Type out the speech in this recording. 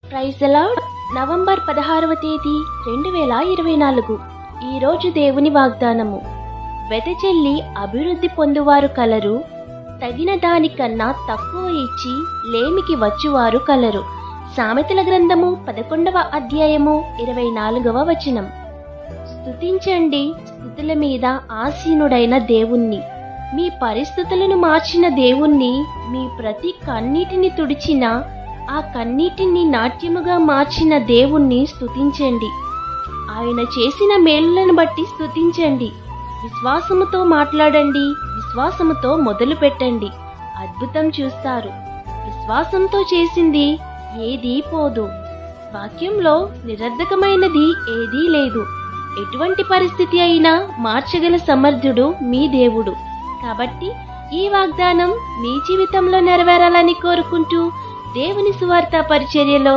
Praise the lord. November 16వ తేదీ 2024. ఈరోజు దేవుని వాగ్దానము. వెదజల్లి అభివృద్ధి పొందువారు కలరు, తగిన దానికన్నా తక్కువ ఇచ్చి లేమికి వచ్చువారు కలరు. సామెతల గ్రంథము 11వ అధ్యాయము 24వ వచనం. స్తుతించండి స్తుతుల మీద ఆసీనుడైన దేవుణ్ణి. మీ పరిస్థితులను మార్చిన దేవుణ్ణి, మీ ప్రతి కన్నీటిని తుడిచిన, ఆ కన్నీటిని నాట్యముగా మార్చిన దేవుణ్ణి స్తుతించండి. ఆయన చేసిన మేలులను బట్టి స్తుతించండి. విశ్వాసముతో మాట్లాడండి, విశ్వాసముతో మొదలు పెట్టండి. అద్భుతం చూస్తారు. విశ్వాసంతో చేసింది ఏదీ పోదు. వాక్యంలో నిరర్ధకమైనది ఏదీ లేదు. ఎటువంటి పరిస్థితి అయినా మార్చగల సమర్థుడు మీ దేవుడు. కాబట్టి ఈ వాగ్దానం మీ జీవితంలో నెరవేరాలని కోరుకుంటూ దేవుని సువార్త పరిచర్యలో